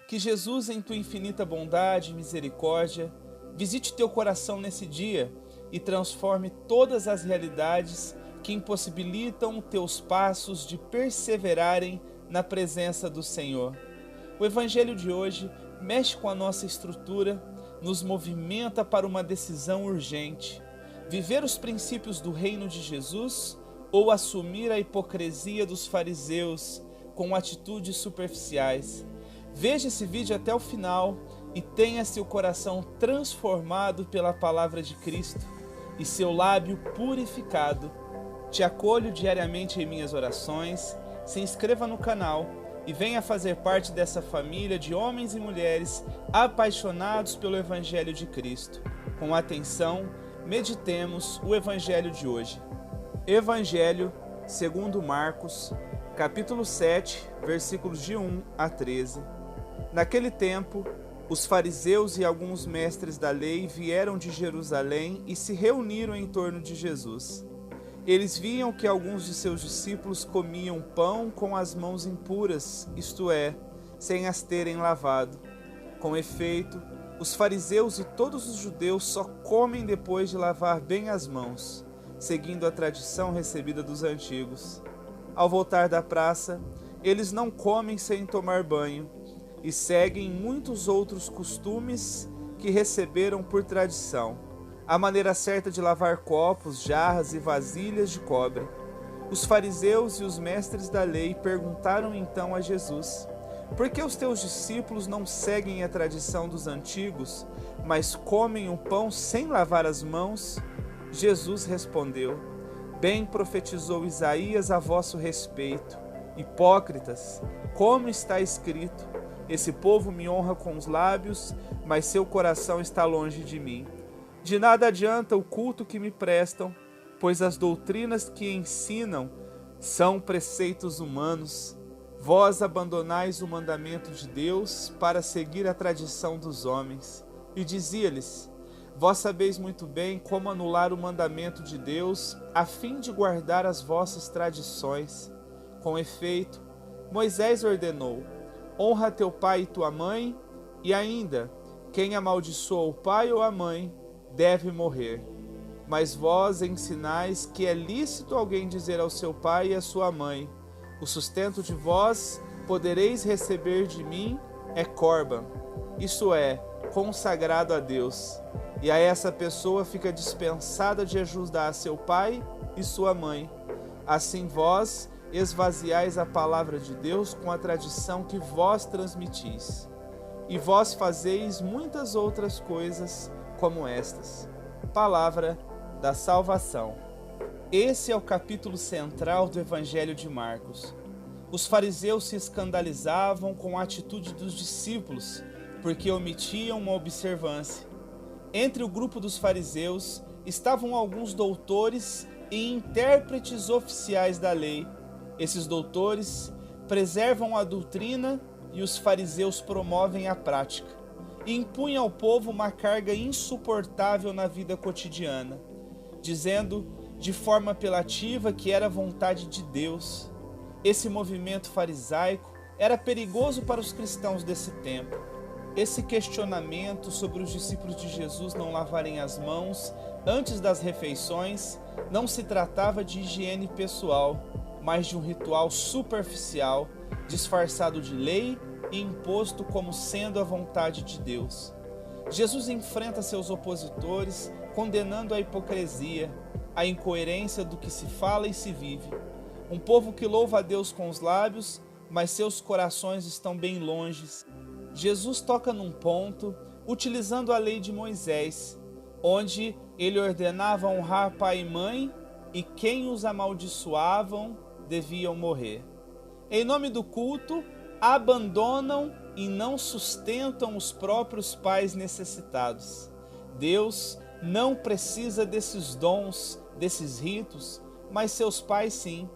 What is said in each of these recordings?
Que Jesus, em tua infinita bondade e misericórdia, visite teu coração nesse dia e transforme todas as realidades que impossibilitam teus passos de perseverarem na presença do Senhor. O Evangelho de hoje mexe com a nossa estrutura, nos movimenta para uma decisão urgente: viver os princípios do reino de Jesus ou assumir a hipocrisia dos fariseus com atitudes superficiais. Veja esse vídeo até o final e tenha seu coração transformado pela palavra de Cristo e seu lábio purificado. Te acolho diariamente em minhas orações. Se inscreva no canal e venha fazer parte dessa família de homens e mulheres apaixonados pelo Evangelho de Cristo. Com atenção, meditemos o Evangelho de hoje. Evangelho segundo Marcos, capítulo 7, versículos de 1 a 13. Naquele tempo, os fariseus e alguns mestres da lei vieram de Jerusalém e se reuniram em torno de Jesus. Eles viam que alguns de seus discípulos comiam pão com as mãos impuras, isto é, sem as terem lavado. Com efeito, os fariseus e todos os judeus só comem depois de lavar bem as mãos, seguindo a tradição recebida dos antigos. Ao voltar da praça, eles não comem sem tomar banho e seguem muitos outros costumes que receberam por tradição. A maneira certa de lavar copos, jarras e vasilhas de cobre. Os fariseus e os mestres da lei perguntaram então a Jesus: por que os teus discípulos não seguem a tradição dos antigos, mas comem o pão sem lavar as mãos? Jesus respondeu: bem profetizou Isaías a vosso respeito. Hipócritas, como está escrito: esse povo me honra com os lábios, mas seu coração está longe de mim. De nada adianta o culto que me prestam, pois as doutrinas que ensinam são preceitos humanos. Vós abandonais o mandamento de Deus para seguir a tradição dos homens. E dizia-lhes: vós sabeis muito bem como anular o mandamento de Deus, a fim de guardar as vossas tradições. Com efeito, Moisés ordenou: honra teu pai e tua mãe, e ainda, quem amaldiçoa o pai ou a mãe, deve morrer. Mas vós ensinais que é lícito alguém dizer ao seu pai e à sua mãe: o sustento de vós podereis receber de mim é corban, isso é, consagrado a Deus. E a essa pessoa fica dispensada de ajudar seu pai e sua mãe. Assim vós esvaziais a palavra de Deus com a tradição que vós transmitis. E vós fazeis muitas outras coisas como estas. Palavra da salvação. Esse é o capítulo central do Evangelho de Marcos. Os fariseus se escandalizavam com a atitude dos discípulos, porque omitiam uma observância. Entre o grupo dos fariseus estavam alguns doutores e intérpretes oficiais da lei. Esses doutores preservam a doutrina e os fariseus promovem a prática, e impunham ao povo uma carga insuportável na vida cotidiana, dizendo de forma apelativa que era vontade de Deus. Esse movimento farisaico era perigoso para os cristãos desse tempo. Esse questionamento sobre os discípulos de Jesus não lavarem as mãos antes das refeições não se tratava de higiene pessoal, mas de um ritual superficial, disfarçado de lei e imposto como sendo a vontade de Deus. Jesus enfrenta seus opositores, condenando a hipocrisia, a incoerência do que se fala e se vive. Um povo que louva a Deus com os lábios, mas seus corações estão bem longe. Jesus toca num ponto, utilizando a lei de Moisés, onde ele ordenava honrar pai e mãe, e quem os amaldiçoavam deviam morrer. Em nome do culto, abandonam e não sustentam os próprios pais necessitados. Deus não precisa desses dons, desses ritos, mas seus pais sim.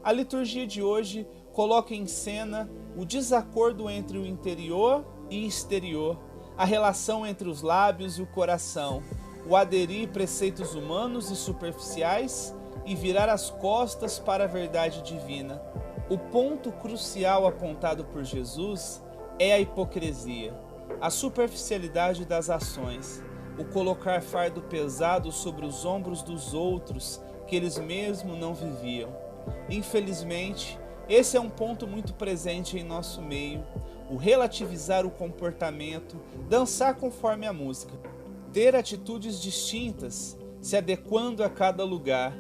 A liturgia de hoje coloca em cena o desacordo entre o interior e exterior, a relação entre os lábios e o coração, o aderir preceitos humanos e superficiais e virar as costas para a verdade divina. O ponto crucial apontado por Jesus é a hipocrisia, a superficialidade das ações, o colocar fardo pesado sobre os ombros dos outros que eles mesmos não viviam. Infelizmente, esse é um ponto muito presente em nosso meio, o relativizar o comportamento, dançar conforme a música, ter atitudes distintas, se adequando a cada lugar,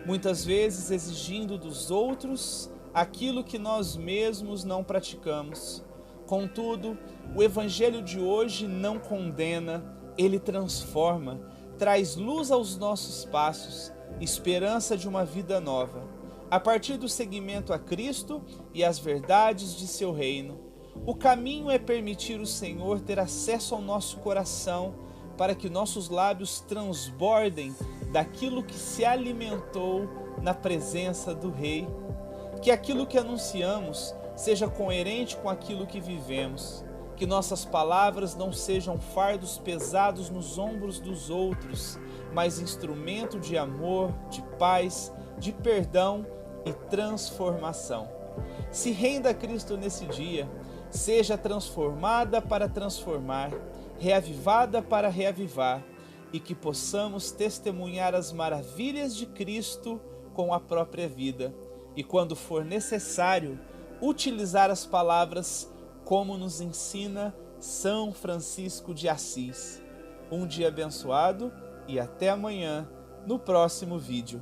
muitas vezes exigindo dos outros aquilo que nós mesmos não praticamos. Contudo, o Evangelho de hoje não condena, ele transforma, traz luz aos nossos passos, esperança de uma vida nova, a partir do seguimento a Cristo e às verdades de seu reino. O caminho é permitir o Senhor ter acesso ao nosso coração, para que nossos lábios transbordem daquilo que se alimentou na presença do Rei. Que aquilo que anunciamos seja coerente com aquilo que vivemos. Que nossas palavras não sejam fardos pesados nos ombros dos outros, mas instrumento de amor, de paz, de perdão e transformação. Se renda a Cristo nesse dia, seja transformada para transformar, reavivada para reavivar, e que possamos testemunhar as maravilhas de Cristo com a própria vida, e quando for necessário, utilizar as palavras como nos ensina São Francisco de Assis. Um dia abençoado e até amanhã no próximo vídeo.